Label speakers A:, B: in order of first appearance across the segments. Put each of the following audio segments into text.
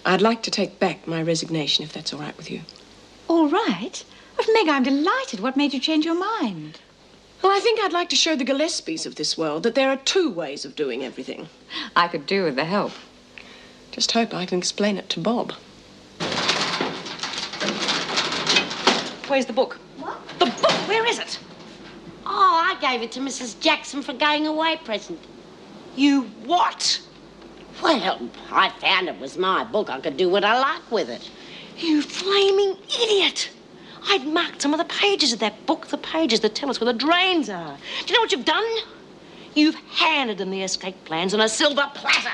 A: I'd like to take back my resignation, if that's all right with you.
B: All right? But Meg, I'm delighted. What made you change your mind?
A: Well, I think I'd like to show the Gillespies of this world that there are two ways of doing everything.
B: I could do with the help.
A: Just hope I can explain it to Bob.
B: Where's the book?
C: What?
B: The book, where is it?
C: Oh, I gave it to Mrs. Jackson for going away present.
B: You what?
C: Well, I found it was my book. I could do what I like with it.
B: You flaming idiot! I'd marked some of the pages of that book, the pages that tell us where the drains are. Do you know what you've done? You've handed them the escape plans on a silver platter.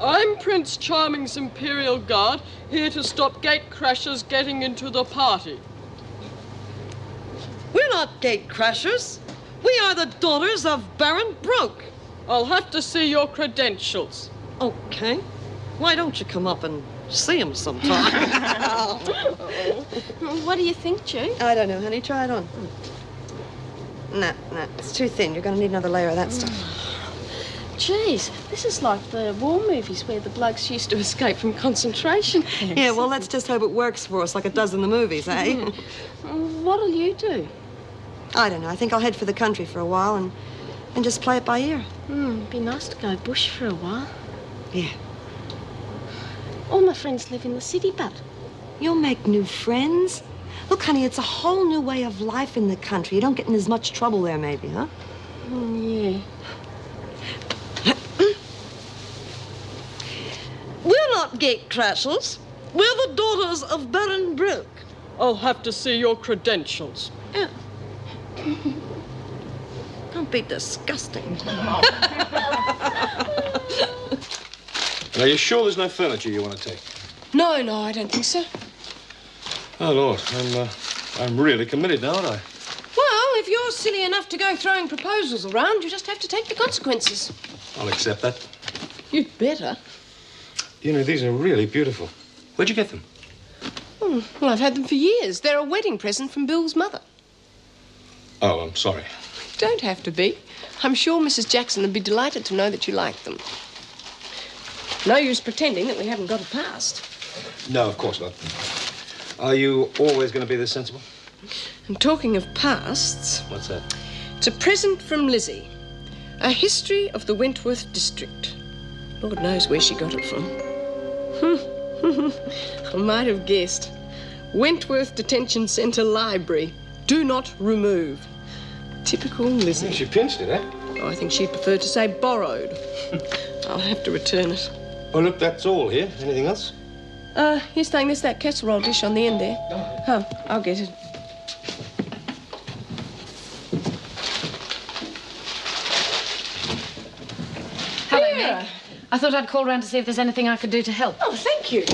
D: I'm Prince Charming's Imperial Guard, here to stop gate crashers getting into the party.
E: We're not gate crashers. We are the daughters of Baron Broke.
D: I'll have to see your credentials.
E: Okay. Why don't you come up and see him sometime?
A: What do you think, Jane?
E: I don't know, honey. Try it on. No, it's too thin. You're going to need another layer of that stuff.
A: Jeez, this is like the war movies where the blokes used to escape from concentration camps.
E: Yeah, well, let's just hope it works for us like it does in the movies, eh?
A: What'll you do?
E: I don't know. I think I'll head for the country for a while and just play it by ear.
A: It'd be nice to go bush for a while.
E: Yeah.
A: All my friends live in the city, but...
E: You'll make new friends. Look, honey, it's a whole new way of life in the country. You don't get in as much trouble there, maybe, huh?
A: Yeah.
E: We're not gate crashers. We're the daughters of Baron Broke.
D: I'll have to see your credentials.
E: Don't be disgusting.
F: Are you sure there's no furniture you want to take?
A: No, I don't think so.
F: Oh, Lord, I'm really committed now, aren't I?
A: Well, if you're silly enough to go throwing proposals around, you just have to take the consequences.
F: I'll accept that.
A: You'd better.
F: You know, these are really beautiful. Where'd you get them?
A: Well, I've had them for years. They're a wedding present from Bill's mother.
F: Oh, I'm sorry.
A: Don't have to be. I'm sure Mrs. Jackson would be delighted to know that you like them. No use pretending that we haven't got a past.
F: No, of course not. Are you always going to be this sensible?
A: And talking of pasts...
F: What's that?
A: It's a present from Lizzie. A history of the Wentworth district. Lord knows where she got it from. I might have guessed. Wentworth Detention Centre Library. Do not remove. Typical Lizzie.
F: She pinched it, eh?
A: Oh, I think she'd prefer to say borrowed. I'll have to return it.
F: Oh, look, that's all here. Anything else?
A: Here's saying there's that casserole dish on the end there. Oh, I'll get it.
B: Hello, Meg. I thought I'd call round to see if there's anything I could do to help.
A: Oh, thank you.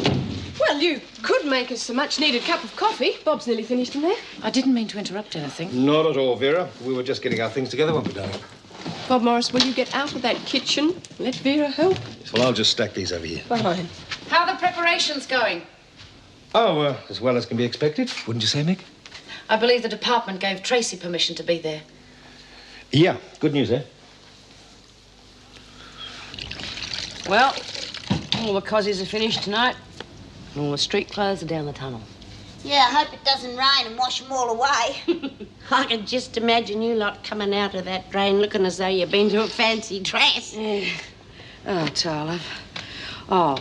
A: Well, you could make us a much-needed cup of coffee. Bob's nearly finished in there.
B: I didn't mean to interrupt anything.
F: Not at all, Vera. We were just getting our things together, weren't we, darling?
A: Bob Morris, will you get out of that kitchen? Let Vera help.
F: Yes, well, I'll just stack these over here.
A: Fine.
B: How are the preparations going?
F: Oh, as well as can be expected, wouldn't you say, Mick?
B: I believe the department gave Tracy permission to be there.
F: Yeah, good news, eh?
C: Well, all the cozies are finished tonight. And all the street clothes are down the tunnel.
G: Yeah, I hope it doesn't rain and wash them all away.
C: I can just imagine you lot coming out of that drain looking as though you've been to a fancy dress.
B: Yeah. Oh, Tarlov. Oh,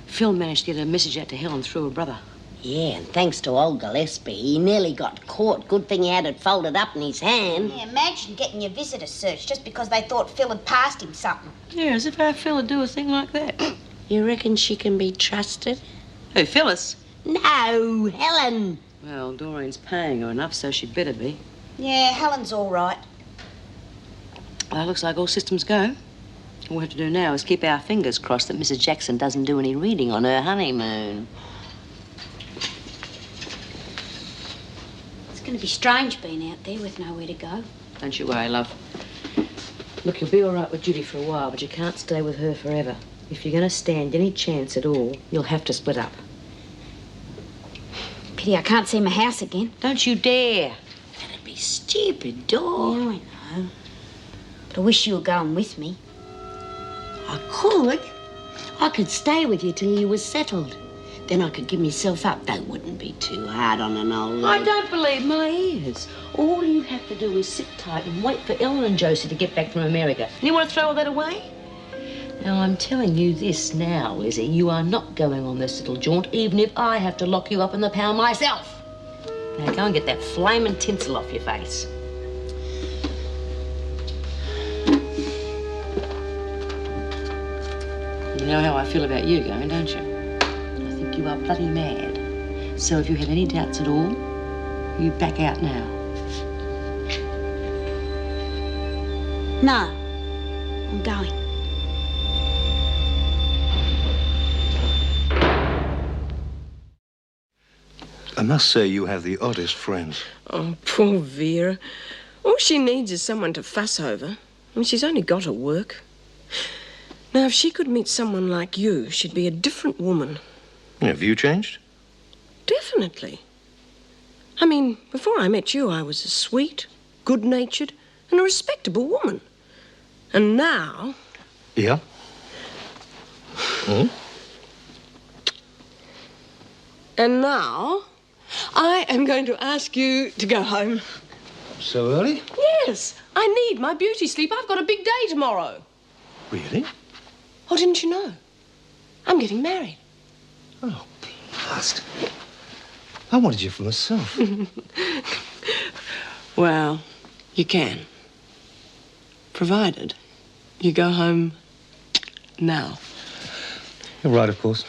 B: Phil managed to get a message out to Helen through her brother.
C: Yeah, and thanks to old Gillespie, he nearly got caught. Good thing he had it folded up in his hand.
G: Yeah, imagine getting your visitor searched just because they thought Phil had passed him something.
B: Yeah, as if our Phil would do a thing like that.
C: You reckon she can be trusted?
B: Who, Phyllis?
C: No, Helen.
B: Well, Doreen's paying her enough, so she'd better be.
G: Yeah, Helen's all right.
B: Well, looks like all systems go. All we have to do now is keep our fingers crossed that Mrs. Jackson doesn't do any reading on her honeymoon.
G: It's going to be strange being out there with nowhere to go.
B: Don't you worry, love. Look, you'll be all right with Judy for a while, but you can't stay with her forever. If you're going to stand any chance at all, you'll have to split up.
H: Pity I can't see my house again.
B: Don't you dare. That'd be stupid, dog.
H: Yeah, I know. But I wish you were going with me.
B: I could. I could stay with you till you was settled. Then I could give myself up. That wouldn't be too hard on an old lady. I don't believe my ears. All you have to do is sit tight and wait for Ellen and Josie to get back from America. And you want to throw all that away? Now, I'm telling you this now, Lizzie. You are not going on this little jaunt, even if I have to lock you up in the pound myself. Now, go and get that flaming tinsel off your face. You know how I feel about you going, don't you? I think you are bloody mad. So if you have any doubts at all, you back out now.
H: No, I'm going.
F: I must say you have the oddest friends.
A: Oh, poor Vera. All she needs is someone to fuss over. I mean, she's only got her work. Now, if she could meet someone like you, she'd be a different woman.
F: Have you changed?
A: Definitely. I mean, before I met you, I was a sweet, good-natured, and a respectable woman. And now...
F: Yeah?
A: And now, I am going to ask you to go home.
F: So early?
A: Yes, I need my beauty sleep. I've got a big day tomorrow.
F: Really?
A: Oh, didn't you know? I'm getting married.
F: Oh, blast. I wanted you for myself.
A: Well, you can. Provided you go home now.
F: You're right, of course.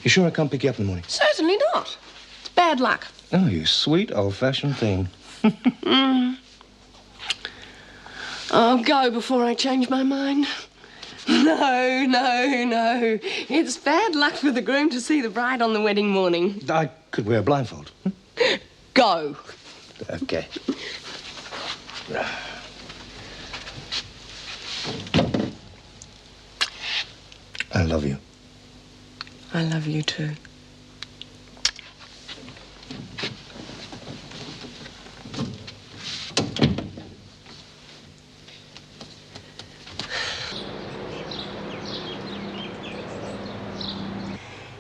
F: You sure I can't pick you up in the morning?
A: Certainly not. It's bad luck.
F: Oh, you sweet, old-fashioned thing.
A: I'll go before I change my mind. No, no, no. It's bad luck for the groom to see the bride on the wedding morning.
F: I could wear a blindfold.
A: Go.
F: Okay. I love you.
A: I love you too.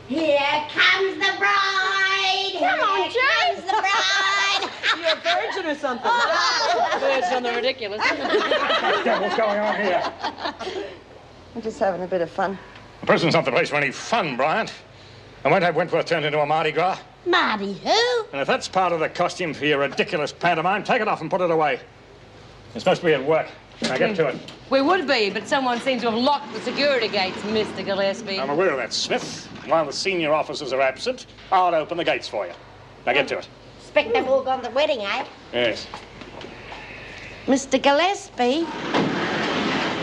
G: Here comes the bride!
B: Come on,
G: Here comes the bride!
B: You're a virgin or something. Virgin on the ridiculous.
I: What's going on here?
E: I'm just having a bit of fun.
I: The prison's not the place for any fun, Bryant. I won't have Wentworth turned into a Mardi Gras.
G: Marty who?
I: And if that's part of the costume for your ridiculous pantomime, take it off and put it away. It's supposed to be at work. Now get to it.
C: We would be, but someone seems to have locked the security gates, Mr. Gillespie.
I: I'm aware of that, Smith. While the senior officers are absent, I'll open the gates for you. Now get to it.
G: Expect they've all gone to the wedding, eh?
I: Yes.
B: Mr. Gillespie,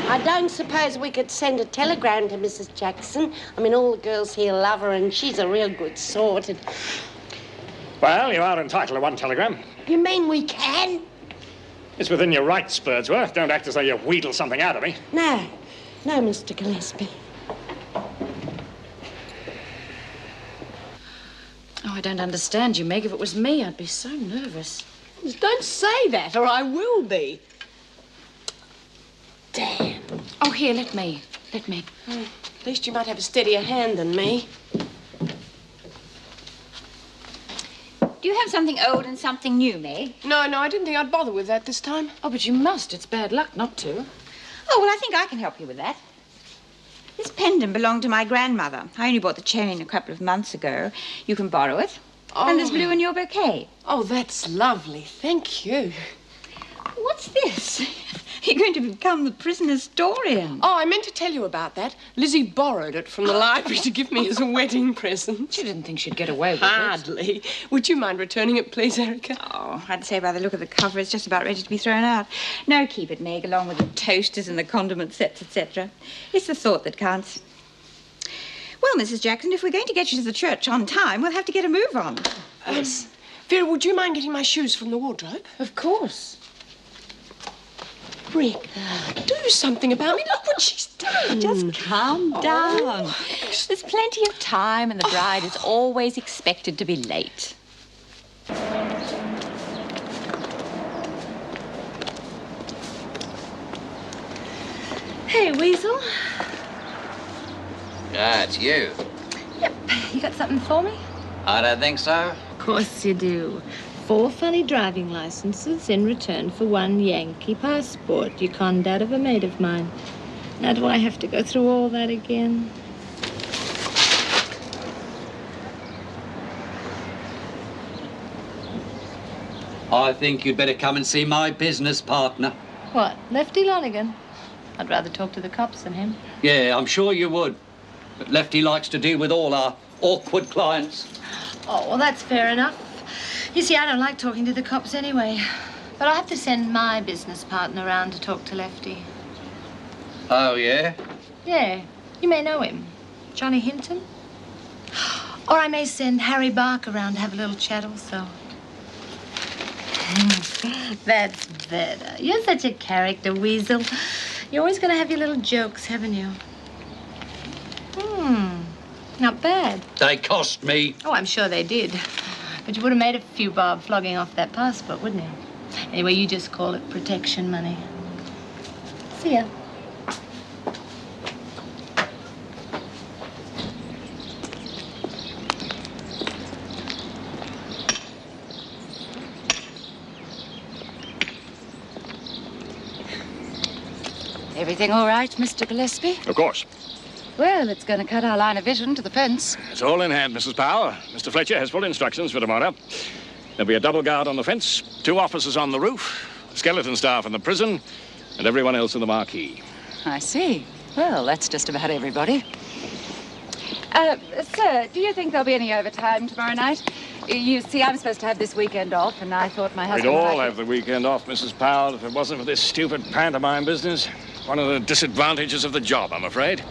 B: I don't suppose we could send a telegram to Mrs. Jackson. I mean, all the girls here love her, and she's a real good sort.
I: Well, you are entitled to one telegram.
B: You mean we can?
I: It's within your rights, Birdsworth. Don't act as though you wheedle something out of me.
B: No, Mr. Gillespie.
H: Oh, I don't understand you, Meg. If it was me, I'd be so nervous.
A: Don't say that, or I will be.
B: Damn.
H: Oh, here, let me.
A: At least you might have a steadier hand than me.
H: Do you have something old and something new, Meg?
A: No, I didn't think I'd bother with that this time.
H: Oh, but you must. It's bad luck not to.
E: Oh, well, I think I can help you with that. This pendant belonged to my grandmother. I only bought the chain a couple of months ago. You can borrow it.
A: Oh.
E: And there's blue in your bouquet.
A: Oh, that's lovely. Thank you.
E: What's this? You're going to become the prison historian.
A: Oh, I meant to tell you about that. Lizzie borrowed it from the library to give me as a wedding present.
H: She didn't think she'd get away with it.
A: Hardly. Would you mind returning it, please, Erica?
E: Oh, I'd say by the look of the cover, it's just about ready to be thrown out. No, keep it, Meg, along with the toasters and the condiment sets, etc. It's the thought that counts. Well, Mrs. Jackson, if we're going to get you to the church on time, we'll have to get a move on.
A: Yes. Vera, would you mind getting my shoes from the wardrobe?
H: Of course.
A: Rick, do something about me. Look what she's done.
E: Just calm down. There's plenty of time, and the bride is always expected to be late.
H: Hey, Weasel.
J: Ah, it's you.
H: Yep. You got something for me?
J: I don't think so.
H: Of course you do. 4 funny driving licenses in return for 1 Yankee passport you conned out of a mate of mine. Now, do I have to go through all that again?
J: I think you'd better come and see my business partner.
H: What, Lefty Lonigan? I'd rather talk to the cops than him.
J: Yeah, I'm sure you would. But Lefty likes to deal with all our awkward clients.
H: Oh, well, that's fair enough. You see, I don't like talking to the cops anyway. But I'll have to send my business partner round to talk to Lefty.
J: Oh, yeah?
H: Yeah, you may know him. Johnny Hinton. Or I may send Harry Barker round to have a little chat also. That's better. You're such a character, Weasel. You're always going to have your little jokes, haven't you? Not bad.
J: They cost me.
H: Oh, I'm sure they did. But you would have made a few bob flogging off that passport, wouldn't you? Anyway, you just call it protection money. See ya.
K: Everything all right, Mr. Gillespie?
I: Of course.
K: Well, it's going to cut our line of vision to the fence.
I: It's all in hand, Mrs. Powell. Mr. Fletcher has full instructions for tomorrow. There'll be a double guard on the fence, 2 officers on the roof, skeleton staff in the prison, and everyone else in the marquee.
K: I see. Well, that's just about everybody. Sir, do you think there'll be any overtime tomorrow night? You see, I'm supposed to have this weekend off, and I thought my husband...
I: We'd all have the weekend off, Mrs. Powell, if it wasn't for this stupid pantomime business. One of the disadvantages of the job, I'm afraid.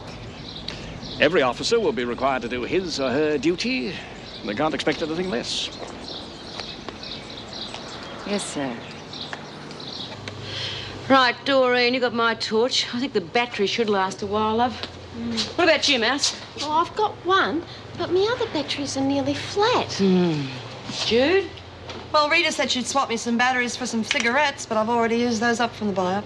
I: Every officer will be required to do his or her duty. They can't expect anything less.
K: Yes, sir.
B: Right, Doreen, you got my torch. I think the battery should last a while, love. What about you, Mouse?
L: Oh, I've got one, but my other batteries are nearly flat.
B: Jude?
M: Well, Rita said she'd swap me some batteries for some cigarettes, but I've already used those up from the buy-up.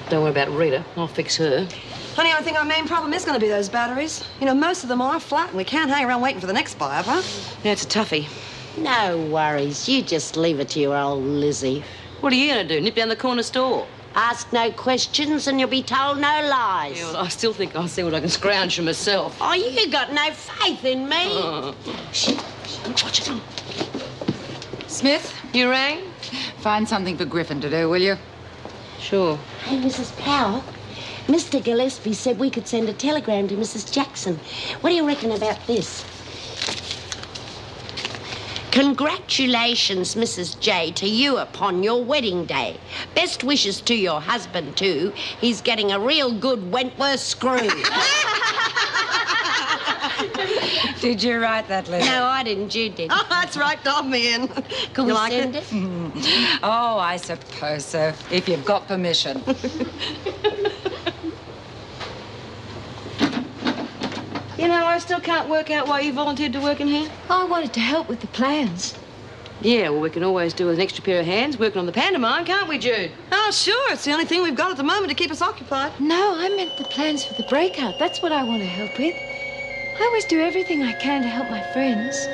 B: Don't worry about Rita. I'll fix her.
M: Honey, I think our main problem is going to be those batteries. You know, most of them are flat, and we can't hang around waiting for the next buy-up, huh?
B: Yeah, it's a toughie.
L: No worries. You just leave it to your old Lizzie.
B: What are you going to do? Nip down the corner store?
L: Ask no questions and you'll be told no lies.
B: Yeah, well, I still think I'll see what I can scrounge for myself.
L: Oh, you got no faith in me.
B: Shh. Watch it.
K: Smith?
B: You rang?
K: Find something for Griffin to do, will you?
B: Sure.
L: Hey, Mrs. Powell, Mr. Gillespie said we could send a telegram to Mrs. Jackson. What do you reckon about this? Congratulations, Mrs. J, to you upon your wedding day. Best wishes to your husband, too. He's getting a real good Wentworth screw.
K: Did you write that letter?
L: No, I didn't. You did.
M: Oh, that's right. Dob me in.
L: Can we
M: like
L: send it?
K: Oh, I suppose so, if you've got permission.
B: You know, I still can't work out why you volunteered to work in here.
H: I wanted to help with the plans.
B: Yeah, well, we can always do with an extra pair of hands working on the pantomime, can't we, Jude?
M: Oh, sure. It's the only thing we've got at the moment to keep us occupied.
H: No, I meant the plans for the breakout. That's what I want to help with. I always do everything I can to help my friends.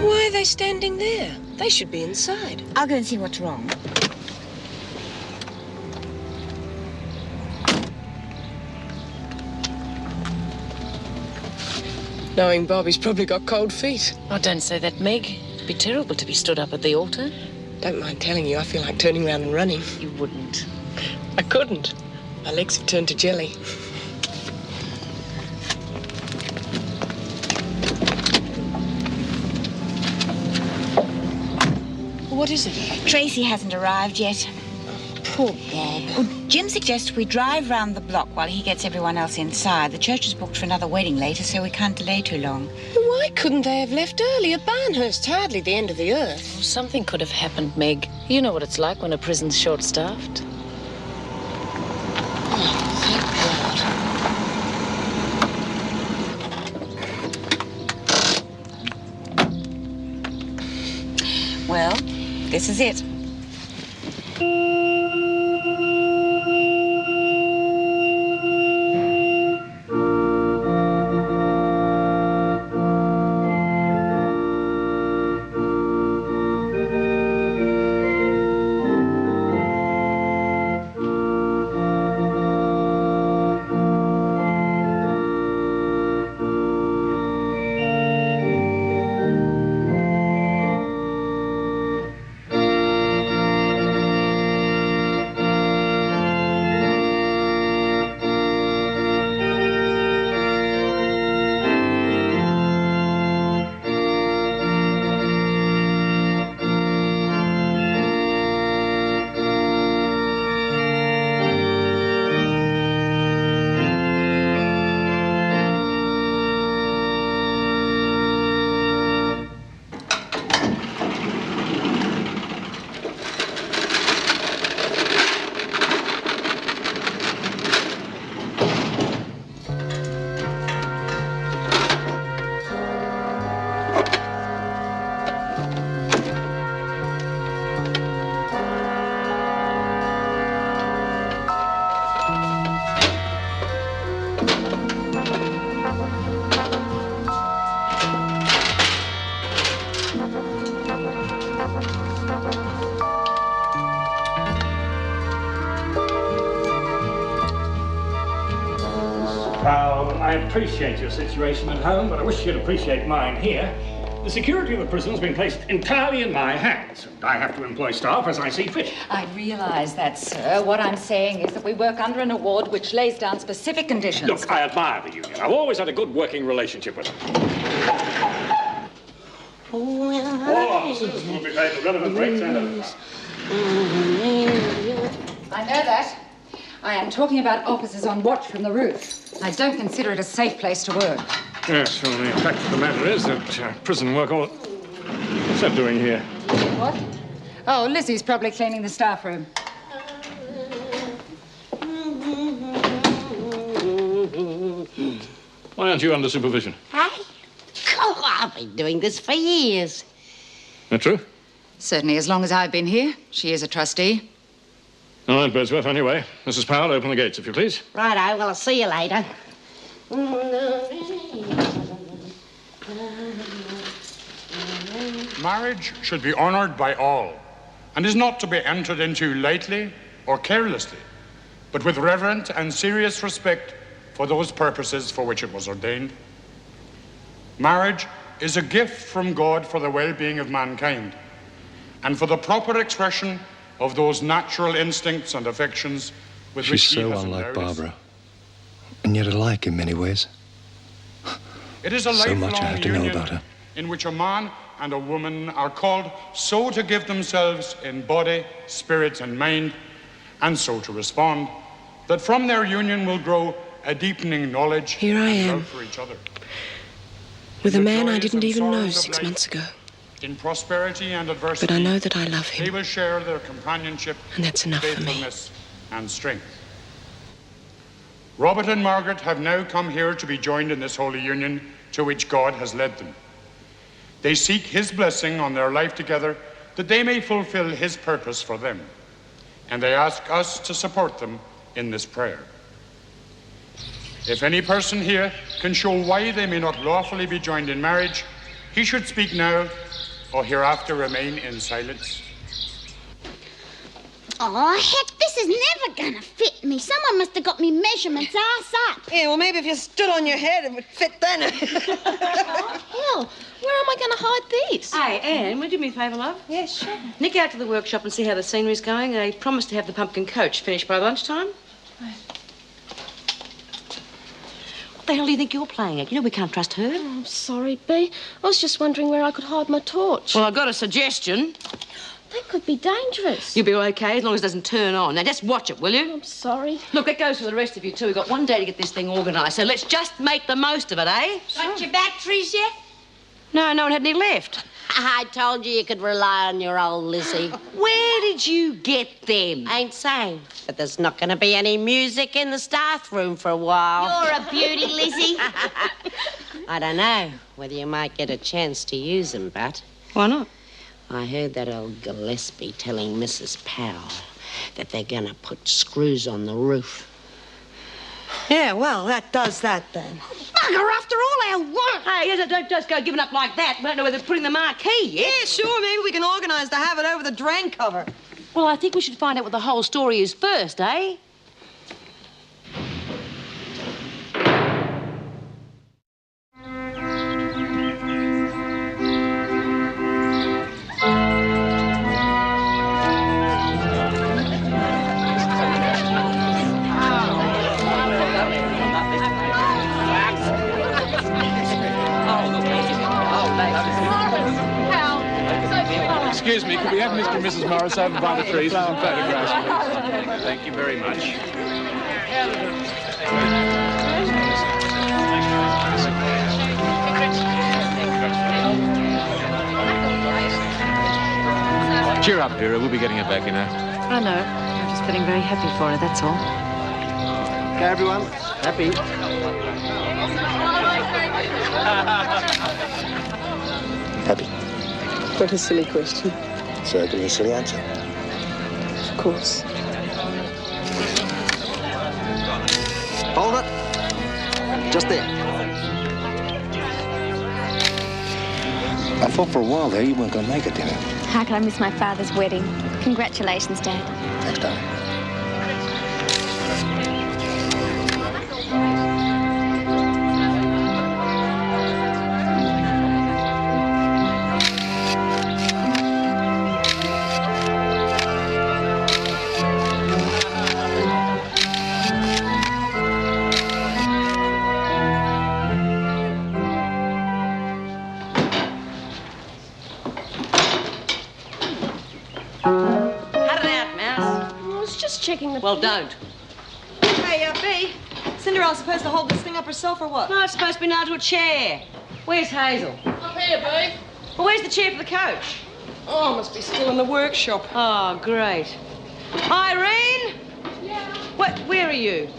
A: Why are they standing there? They should be inside.
E: I'll go and see what's wrong.
A: Knowing Bob, he's probably got cold feet.
C: Oh, don't say that, Meg. It'd be terrible to be stood up at the altar.
A: Don't mind telling you, I feel like turning around and running.
C: You wouldn't.
A: I couldn't. My legs have turned to jelly. What is it?
E: Tracy hasn't arrived yet. Poor Bob. Well, Jim suggests we drive round the block while he gets everyone else inside. The church is booked for another wedding later, so we can't delay too long.
A: Why couldn't they have left earlier? Barnhurst's hardly the end of the earth.
N: Well, something could have happened, Meg. You know what it's like when a prison's short-staffed.
E: Well, this is it.
I: I appreciate your situation at home, but I wish you'd appreciate mine here. The security of the prison's been placed entirely in my hands, and I have to employ staff as I see fit.
K: I realise that, sir. What I'm saying is that we work under an award which lays down specific conditions.
I: Look, I admire the union. I've always had a good working relationship with them. Citizens will be paid the relevant rates and
K: I know that. I am talking about officers on watch from the roof. I don't consider it a safe place to work.
I: Yes, well, the fact of the matter is that prison work all... What's that doing here?
K: What? Oh, Lizzie's probably cleaning the staff room.
I: Why aren't you under supervision?
L: I've been doing this for years.
I: That true?
K: Certainly, as long as I've been here. She is a trustee.
I: All right, Birdsworth, anyway. Mrs. Powell, open the gates, if you please.
L: Righto, well, I'll see you later.
O: Marriage should be honoured by all, and is not to be entered into lightly or carelessly, but with reverent and serious respect for those purposes for which it was ordained. Marriage is a gift from God for the well-being of mankind, and for the proper expression of those natural instincts and affections with which
P: She's
O: he
P: so
O: has
P: unlike
O: endowed us.
P: Barbara, and yet alike in many ways.
O: It is a
P: So
O: lifelong
P: much I have to know
O: union
P: about her.
O: in which a man and a woman are called so to give themselves in body, spirit, and mind, and so to respond, that from their union will grow a deepening knowledge
A: Here I
O: and
A: am.
O: love for each other.
A: With a
O: In the
A: man I
O: joys
A: didn't
O: and
A: even know
O: sorrows of
A: 6
O: life,
A: months ago.
O: In prosperity and adversity,
A: But I know that I love
O: they
A: him.
O: will share their companionship,
A: And that's enough for me.
O: faithfulness, and strength. Robert and Margaret have now come here to be joined in this holy union to which God has led them. They seek his blessing on their life together, that they may fulfill his purpose for them. And they ask us to support them in this prayer. If any person here can show why they may not lawfully be joined in marriage, he should speak now or hereafter remain in silence.
G: Oh, heck, this is never gonna fit me. Someone must have got me measurements ass up.
M: Yeah, well, maybe if you stood on your head, it would fit then.
B: Well, where am I going to hide these? Hey, Anne, would you do me a favour, love?
M: Yes, sure.
B: Nick out to the workshop and see how the scenery's going. They promised to have the pumpkin coach finished by lunchtime. What the hell do you think you're playing at? You know we can't trust her.
D: I'm sorry, Bea. I was just wondering where I could hide my torch.
B: Well, I've got a suggestion.
G: That could be dangerous.
B: You'll be okay as long as it doesn't turn on. Now, just watch it, will you?
G: I'm sorry.
B: Look, that goes for the rest of you, too. We've got one day to get this thing organised, so let's just make the most of it, eh?
L: Got your batteries yet?
B: No one had any left.
L: I told you could rely on your old Lizzie.
B: Where did you get them?
L: Ain't saying, but there's not going to be any music in the staff room for a while.
G: You're a beauty, Lizzie.
L: I don't know whether you might get a chance to use them, but...
B: Why not?
L: I heard that old Gillespie telling Mrs. Powell that they're going to put screws on the roof.
M: Yeah, well, that does that then.
B: Bugger, after all our work. Hey, don't just go giving up like that. We don't know whether they're putting the marquee yet.
M: Yeah, sure, maybe we can organise to have it over the drain cover.
B: Well, I think we should find out what the whole story is first, eh?
Q: Excuse me, could we have Mr. and Mrs. Morris over by the trees for some photographs, please? Thank you very much. Cheer up, Vera. We'll be getting her back, you know.
N: I know. I'm just feeling very happy for her, that's all.
F: Okay, everyone. Happy?
P: Happy.
D: What a silly question.
P: So give me a silly answer.
D: Of course.
F: Hold it. Just there.
P: I thought for a while there you weren't going to make it, didn't you?
R: How can I miss my father's wedding? Congratulations, Dad.
P: Thanks, darling.
A: Checking the...
B: Well, don't.
M: Hey, B, Cinderella's supposed to hold this thing up herself or what?
B: No, it's supposed to be nailed to a chair. Where's Hazel?
D: Up here, babe.
B: Well, where's the chair for the coach?
D: Oh, must be still in the workshop.
B: Oh, great. Irene?
D: Yeah?
B: Where are you?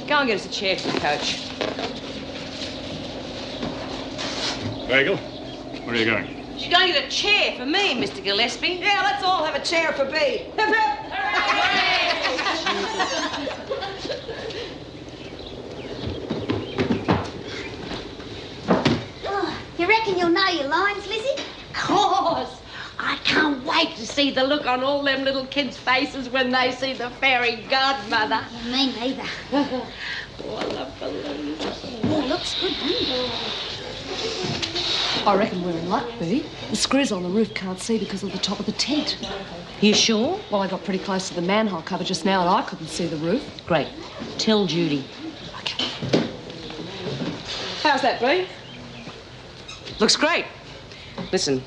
B: Go and get us a chair for the coach.
Q: Bagel, where are you going?
B: She's going to get a chair for me, Mr. Gillespie.
M: Yeah, let's all have a chair for B. Hip, hip.
G: Oh, you reckon you'll know your lines, Lizzie?
L: Of course. I can't wait to see the look on all them little kids' faces when they see the fairy godmother.
G: Yeah, me neither.
L: What a balloon.
G: Oh, looks good, doesn't it?
M: I reckon we're in luck, B. The screws on the roof can't see because of the top of the tent.
B: You sure?
M: Well, I got pretty close to the manhole cover just now and I couldn't see the roof.
B: Great. Tell Judy.
M: Okay.
B: How's that, B? Looks great. Listen,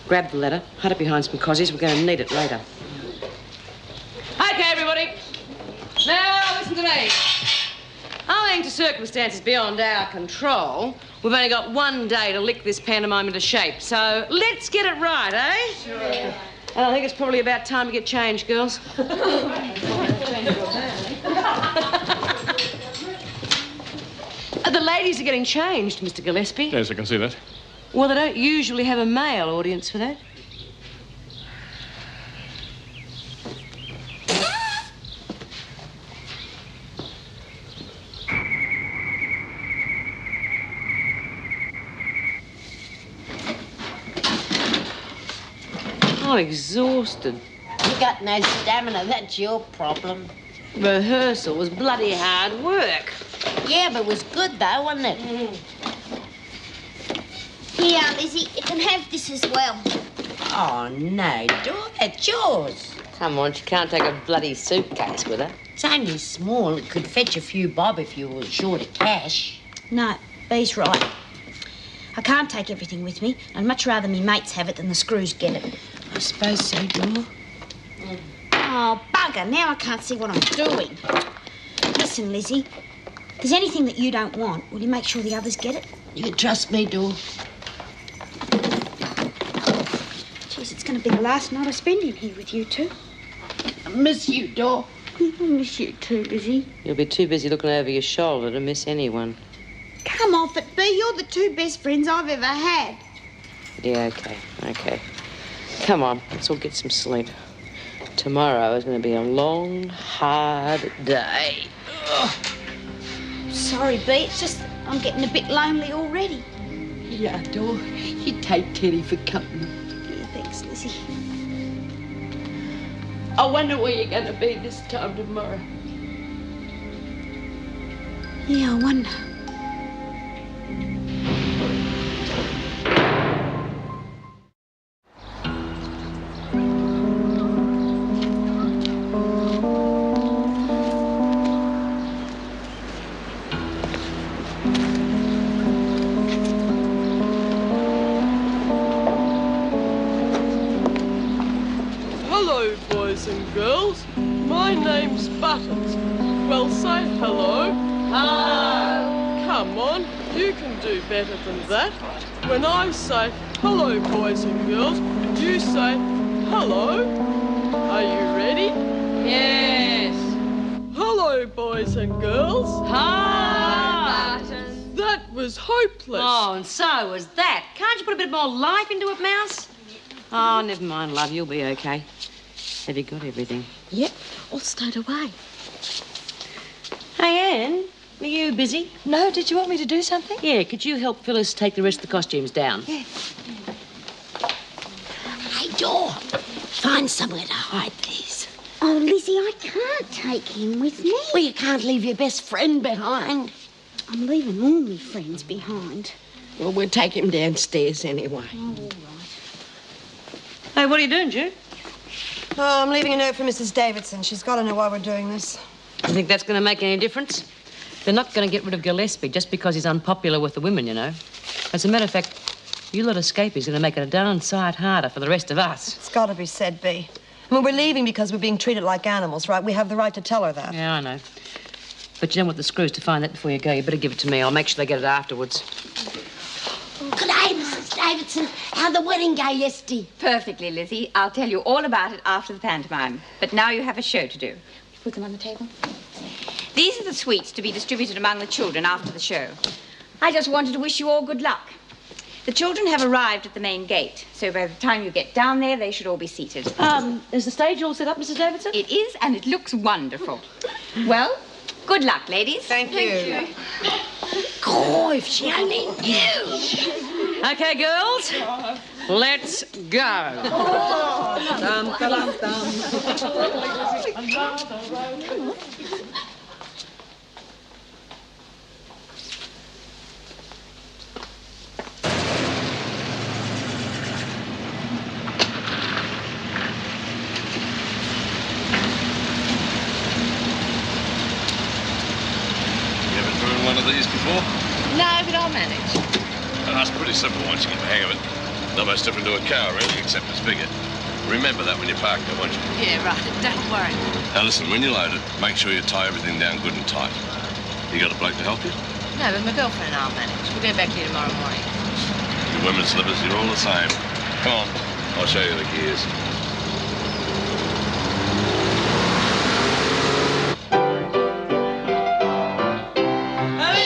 B: grab the ladder, hide it behind some cozzies. We're going to need it later. Okay, everybody. Now, listen to me. Owing to circumstances beyond our control, we've only got one day to lick this pantomime into shape. So let's get it right, eh?
D: Sure.
B: And I think it's probably about time to get changed, girls. The ladies are getting changed, Mr. Gillespie.
Q: Yes, I can see that.
B: Well, they don't usually have a male audience for that. I'm exhausted.
L: You got no stamina, that's your problem.
B: Rehearsal was bloody hard work.
L: Yeah, but it was good though, wasn't it?
G: Here, Lizzie, you can have this as well.
L: Oh, no, Dor, that's yours.
B: Come on, she can't take a bloody suitcase with her.
L: It's only small. It could fetch a few bob if you were short of cash.
G: No, B's right. I can't take everything with me. I'd much rather me mates have it than the screws get it.
L: I suppose so, Dor.
G: Oh, bugger, now I can't see what I'm doing. Listen, Lizzie, if there's anything that you don't want, will you make sure the others get it?
L: You can trust me, Dor.
G: Jeez, it's going to be the last night I spend in here with you two.
L: I miss you, Dor.
G: I miss you too, Lizzie.
C: You'll be too busy looking over your shoulder to miss anyone.
G: Come off it, Bea. You're the two best friends I've ever had.
C: Yeah, okay. Come on, let's all get some sleep. Tomorrow is going to be a long, hard day. Ugh.
G: Sorry, Bea. It's just that I'm getting a bit lonely already.
L: Yeah, Dor. You take Teddy for company.
G: Yeah, thanks, Lizzie.
L: I wonder where you're going to be this time tomorrow.
G: Yeah, I wonder.
D: Hello, boys and girls. My name's Buttons. Well, say hello.
L: Hello.
D: Come on, you can do better than that. When I say hello, boys and girls, you say hello. Are you ready?
C: Yes.
D: Hello, boys and girls.
C: Hi, Buttons.
D: That was hopeless.
C: Oh, and so was that. Can't you put a bit more life into it, Mouse? Oh, never mind, love. You'll be okay. Have you got everything?
B: Yep, all stowed away.
C: Hey, Anne, are you busy?
M: No, did you want me to do something?
C: Yeah, could you help Phyllis take the rest of the costumes down?
M: Yeah.
L: Hey, Dor, find somewhere to hide these.
G: Oh, Lizzie, I can't take him with me.
L: Well, you can't leave your best friend behind.
G: I'm leaving all my friends behind.
L: Well, we'll take him downstairs anyway.
G: Oh, all right.
C: Hey, what are you doing, Ju?
M: Oh, I'm leaving a note for Mrs. Davidson. She's got to know why we're doing this.
C: You think that's going to make any difference? They're not going to get rid of Gillespie just because he's unpopular with the women, you know. As a matter of fact, you let escape, he's going to make it a darn sight harder for the rest of us.
M: It's got to be said, Bea. I mean, we're leaving because we're being treated like animals, right? We have the right to tell her that.
C: Yeah, I know. But you know what the screws to find that before you go. You better give it to me. I'll make sure they get it afterwards.
L: Good day, Mrs. Davidson. How'd the wedding go yesterday?
E: Perfectly, Lizzie. I'll tell you all about it after the pantomime. But now you have a show to do. Put them on the table. These are the sweets to be distributed among the children after the show. I just wanted to wish you all good luck. The children have arrived at the main gate, so by the time you get down there, they should all be seated.
C: Is the stage all set up, Mrs. Davidson?
E: It is, and it looks wonderful. Well, good luck, ladies.
M: Thank you.
L: Oh, if she only knew.
C: Okay, girls, let's go.
S: One of these before?
N: No, but I'll manage.
S: That's pretty simple once you get the hang of it. Not much different to a car, really, except it's bigger. Remember that when you park there, won't you?
N: Yeah, right. Don't worry.
S: Now listen, when you load it, make sure you tie everything down good and tight. You got a bloke to help you?
N: No, but my girlfriend and I'll manage. We'll go back here tomorrow morning.
S: The women's slippers, you're all the same. Come on, I'll show you the gears.
T: Hey,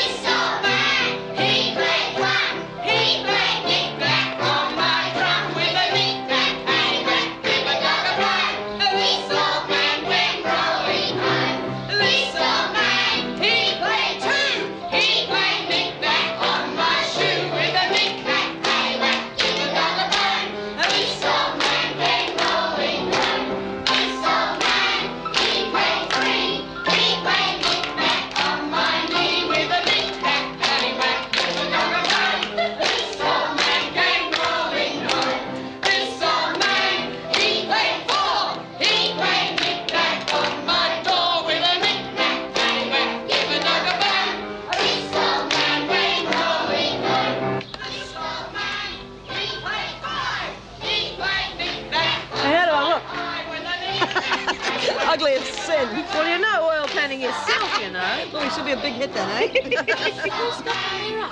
M: ugliest sin.
C: Well, you know oil painting is silk, you know.
M: Well, he should be a big hit then, eh?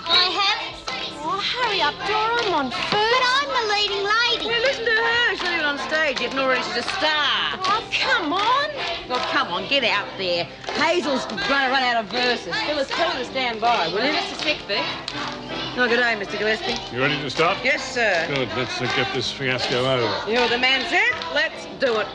G: I have. Oh, hurry up, Dora. I'm on first. But I'm the leading lady.
C: Well, listen to her. She's not even on stage yet, nor is she a star.
G: Oh, come on.
C: Well, come on, get out there. Hazel's going to run out of verses. Phyllis, tell her to stand by, will you? Just a sec, Vic. Oh, good day, Mr. Gillespie.
I: You ready to start?
C: Yes, sir.
I: Good. Let's get this fiasco over.
C: You're the man, sir. Let's do it.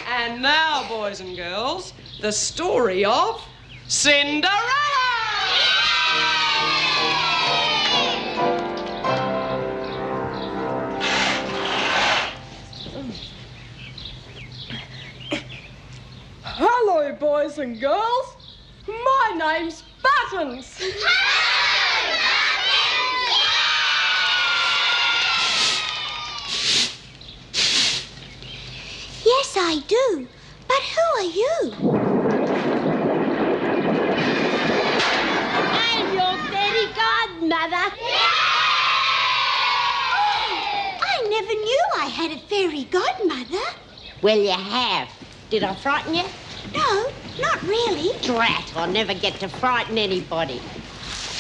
D: And now, boys and girls, the story of Cinderella! Hello, boys and girls. My name's Buttons.
G: Yes, I do. But who are you?
L: I'm your fairy godmother.
G: Oh, I never knew I had a fairy godmother.
L: Well, you have. Did I frighten you?
G: No, not really.
L: Drat, I'll never get to frighten anybody.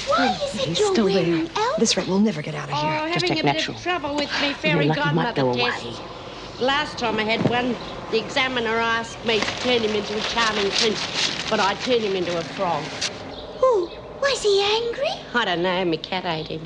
G: Why is it
M: He's
G: you're
M: still
G: wearing
M: there. At this rate, we'll never get out of here.
L: Oh,
M: Just
L: having
M: act
L: a bit
M: natural.
L: of trouble with me fairy
M: You're lucky he might
L: godmother
M: go
L: test.
M: away.
L: Last time I had one, the examiner asked me to turn him into a charming prince, but I turned him into a frog.
G: Oh, was he angry?
L: I don't know, my cat ate him.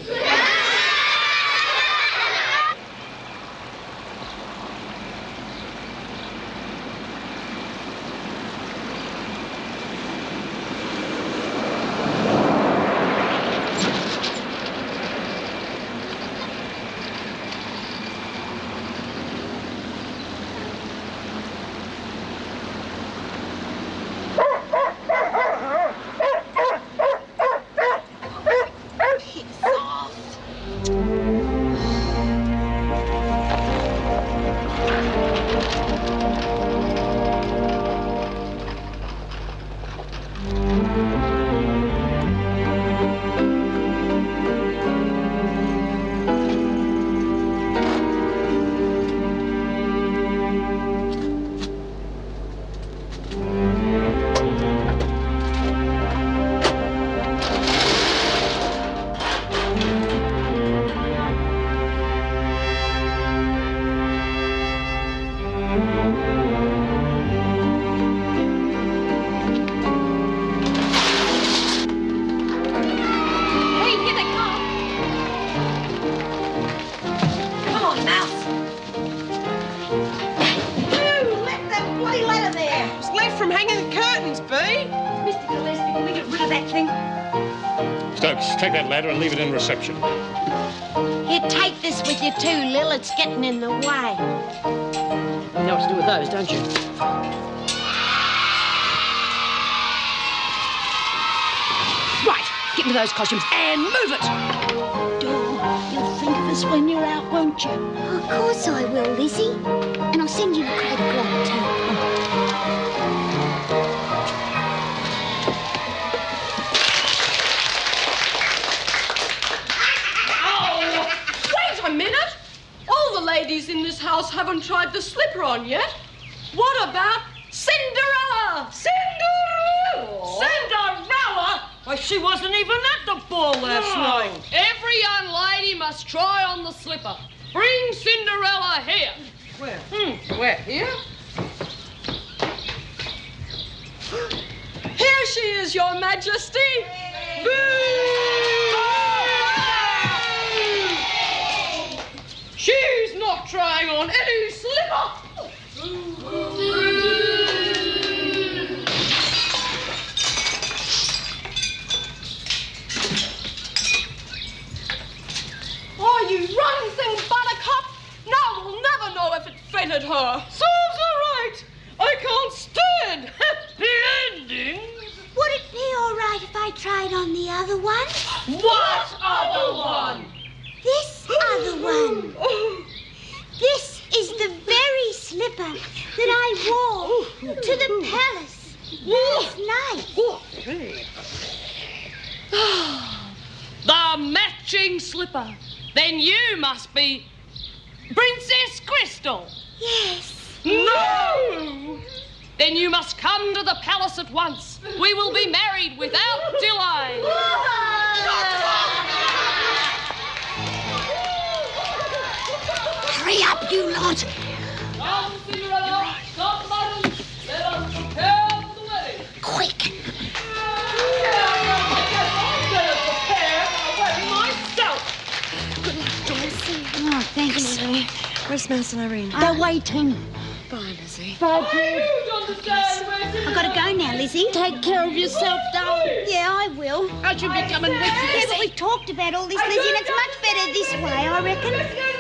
I: Stokes, take that ladder and leave it in reception.
L: Here, take this with you too, Lil. It's getting in the way.
C: You know what to do with those, don't you? Right, get into those costumes and move it.
G: Dor, you'll think of us when you're out, won't you? Of course I will, Lizzie. And I'll send you a credit card too.
D: Wait a minute! All the ladies in this house haven't tried the slipper on yet. What about Cinderella?
B: Cinderella? Cinderella? Why, she wasn't even at the ball last night.
D: Every young lady must try on the slipper. Bring Cinderella here.
B: Where?
D: Where? Here? Here she is, Your Majesty. She's not trying on any slipper. Oh, you run thing, Buttercup. Now we'll never know if it fitted her. Serves her right. I can't stand happy endings.
G: Would it be all right if I tried on the other one?
D: What other one?
G: This other one.
D: matching slipper. Then you must be Princess Crystal.
G: Yes.
D: No! Then you must come to the palace at once. We will be married without delay.
G: Hurry up, you lot.
D: Come, Cinderella. Stop, madam. Let us prepare for the wedding.
G: Quick.
E: Oh, thanks.
M: Where's Mouse and Irene?
G: They're waiting.
M: Bye, Lizzie.
G: Bye,
D: I've
G: got to go now, Lizzie.
L: Take care of yourself, darling.
G: Yeah, I will.
L: I should be coming with you.
G: Yeah, but we've talked about all this, Lizzie, and it's much better this way, I reckon.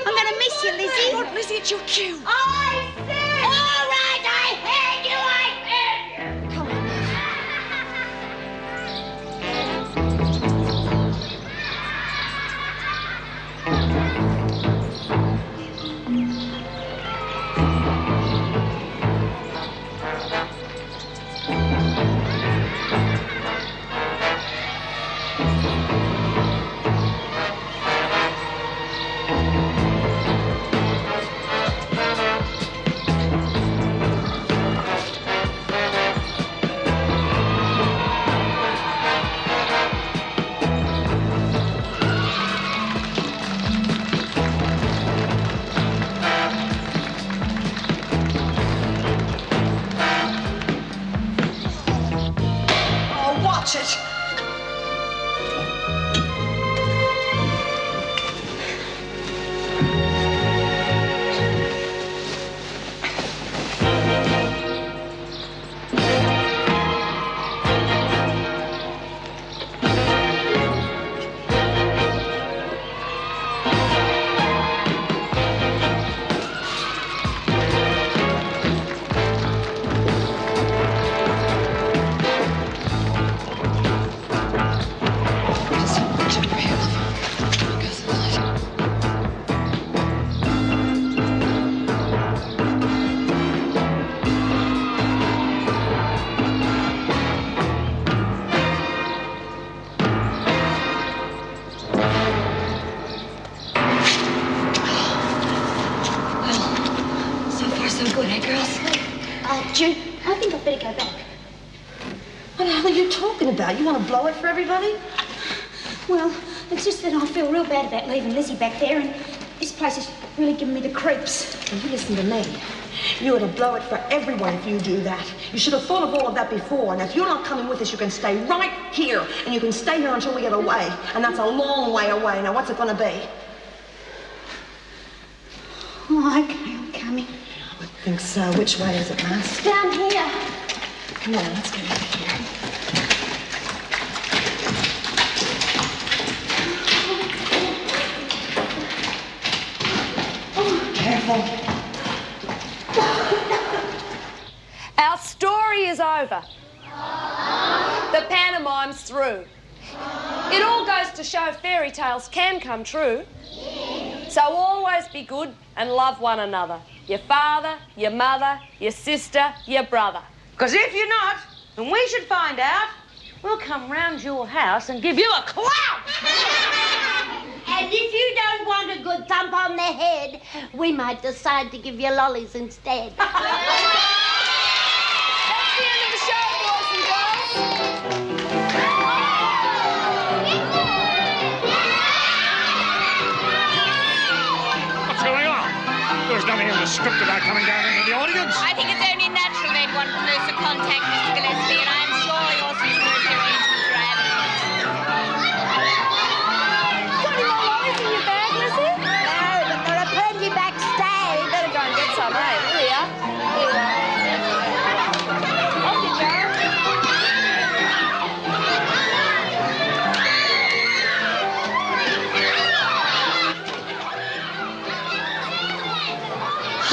G: I'm going to miss you, Lizzie.
M: Look, Lizzie, it's your cue.
G: I said! All right, I heard you,
M: Come on. Watch it.
G: June, I think I'd better go back.
M: What the hell are you talking about? You want to blow it for everybody?
G: Well, it's just that I feel real bad about leaving Lizzie back there, and this place is really giving me the creeps.
M: Now, you listen to me. You ought to blow it for everyone if you do that. You should have thought of all of that before. And if you're not coming with us, you can stay right here. And you can stay here until we get away. And that's a long way away. Now, what's it going to be?
G: Oh, okay, I'm coming.
M: I would think so. Which way is it, Mass?
G: Down here.
M: Come on, let's get out of here. Careful.
D: Our story is over. The pantomime's through. It all goes to show fairy tales can come true. So always be good and love one another. Your father, your mother, your sister, your brother. Because if you're not, and we should find out, we'll come round your house and give you a clap.
L: And if you don't want a good thump on the head, we might decide to give you lollies instead.
D: That's the end of the show, boys and girls.
I: What's going on? There's nothing in the script about coming down into the audience.
T: I think it's only natural they'd want closer contact, Mr. Gillespie, and I'm sure your security arrangements are adequate.
D: Got any more lollies in your bag, Lizzie?
L: No, but there are plenty backstage.
D: Better go and get some, eh? Here we are. Here we are. Off you go.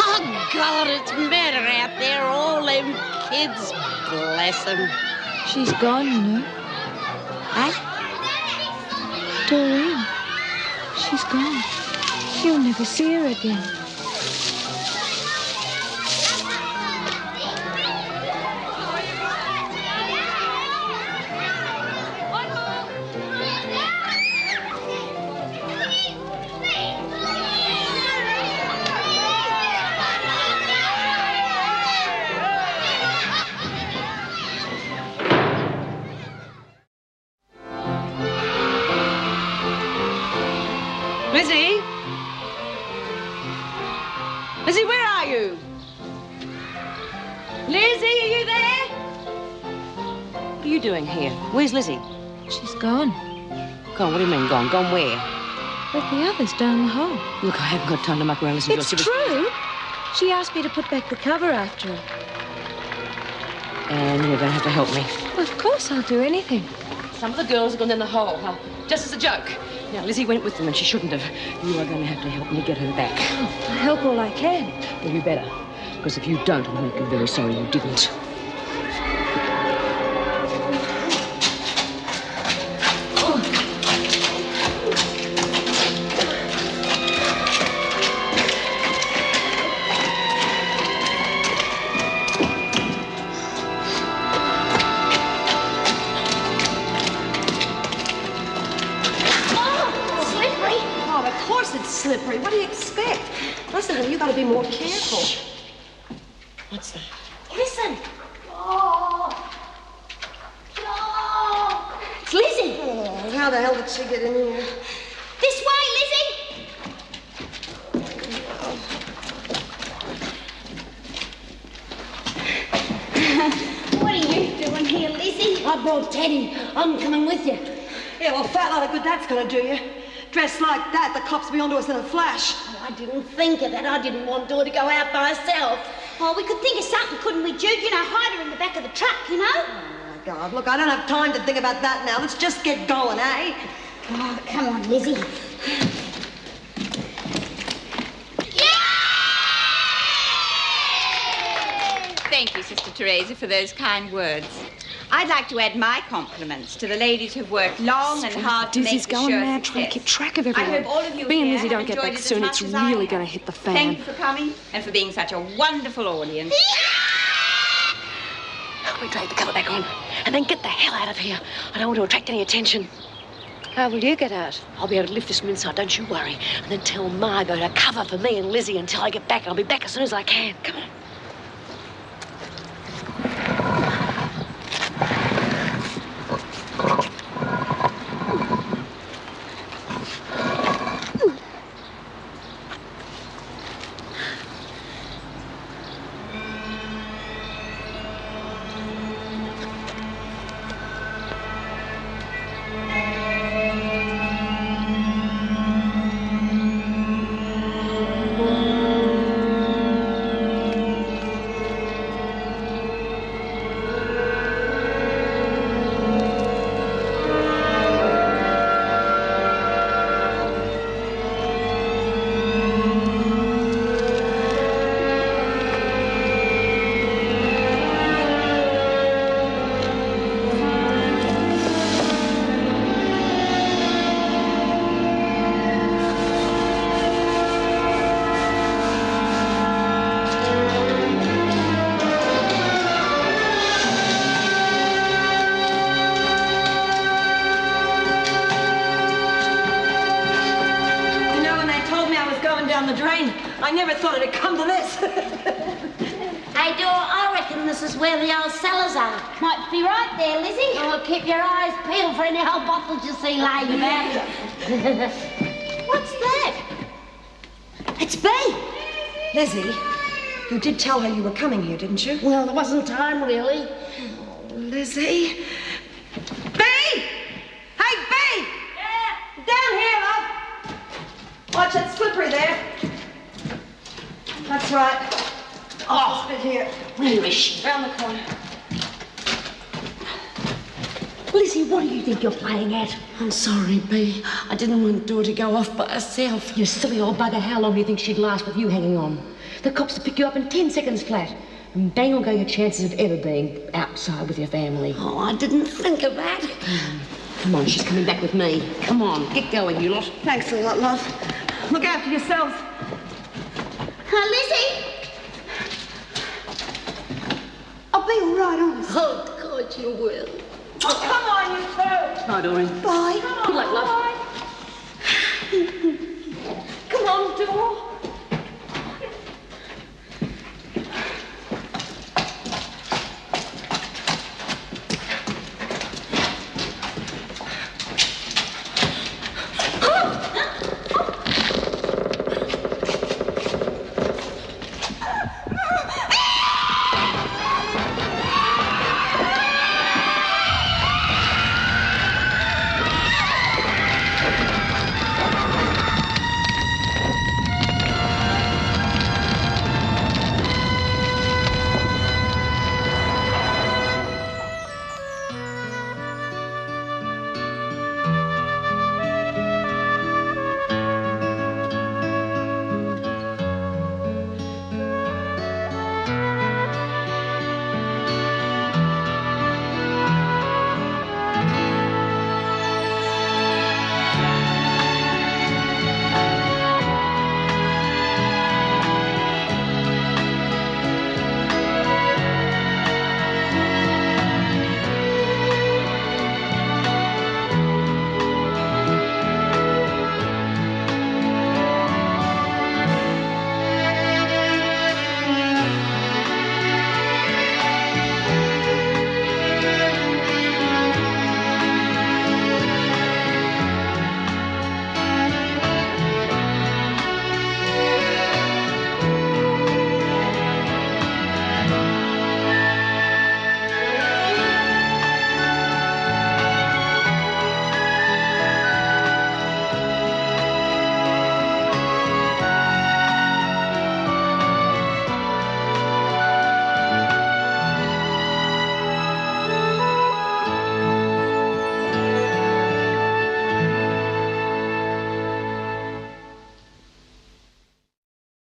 L: Oh, God, it's murder out there. All them kids, bless them.
H: She's gone, you know.
L: Eh?
H: Doreen. She's gone. You'll never see her again.
C: Lizzie? Lizzie, where are you? Lizzie, are you there? What are you doing here? Where's Lizzie?
H: She's gone.
C: Gone? What do you mean gone? Gone where?
H: With the others down the hall.
C: Look, I haven't got time to muck around listening
H: It's
C: to your
H: true. She asked me to put back the cover after her.
C: And you're going to have to help me.
H: Well, of course, I'll do anything.
C: Some of the girls have gone down the hole, just as a joke. Now, Lizzie went with them and she shouldn't have. You are going to have to help me get her back.
H: Oh, I'll help all I can.
C: Well, you better. Because if you don't, I'll make you very sorry you didn't.
M: Slippery. What do you expect? Listen, you got to be more careful.
C: Shh. What's that?
M: Listen.
L: It's Lizzie.
M: Oh, how the hell did she get in here?
L: This way, Lizzie. What are you doing here, Lizzie?
B: I brought Teddy. I'm coming with you.
M: Yeah, well, fat lot of good that's going to do you. Dressed like that, the cops will be onto us in a flash.
L: Oh, I didn't think of that. I didn't want Dora to go out by herself.
G: Oh, we could think of something, couldn't we, Jude? You know, hide her in the back of the truck, you know?
M: Oh, my God. Look, I don't have time to think about that now. Let's just get going, eh?
G: Oh, come on, Lizzie.
E: Thank you, Sister Teresa, for those kind words. I'd like to add my compliments to the ladies who've worked long and hard to make
A: Dizzy's
E: the
A: going
E: show a
A: mad trying to keep track of everyone.
E: I hope all of you
A: Me and
E: here
A: Lizzie
E: have
A: don't get
E: enjoyed
A: back
E: it as
A: soon.
E: much
A: It's
E: as I
A: really
E: have.
A: going to hit the fan.
E: Thank you for coming and for being such a wonderful audience.
B: We drag the cover back on and then get the hell out of here. I don't want to attract any attention.
H: How will you get out?
B: I'll be able to lift this from inside, don't you worry. And then tell Margot to cover for me and Lizzie until I get back. I'll be back as soon as I can. Come on. I never thought it'd come to this.
L: Hey, Dora, I reckon this is where the old cellars are. Might be right there, Lizzie. Oh, well, keep your eyes peeled for any old bottles you see laying about. What's that? It's Bea.
M: Lizzie, you did tell her you were coming here, didn't you?
L: Well, there wasn't time, really.
M: Oh, Lizzie. Bea! Hey, Bea! Yeah? Down here, love. Watch that slippery there. That's right. Oh, this bit here.
L: Where is she?
M: Round the corner.
L: Lizzie, what do you think you're playing at?
B: I'm sorry, Bea. I didn't want Dora to go off by herself.
C: You silly old bugger, how long do you think she'd last with you hanging on? The cops will pick you up in 10 seconds flat. And bang will go your chances of ever being outside with your family.
L: Oh, I didn't think of that.
C: Come on, she's coming back with me. Come on, get going, you lot.
M: Thanks a lot, love. Look after yourselves.
L: Lizzie!
M: I'll be all right, honest.
L: Oh, God, you will.
M: Oh, come on, you two.
C: Bye, Doreen.
M: Bye.
C: Good luck, love.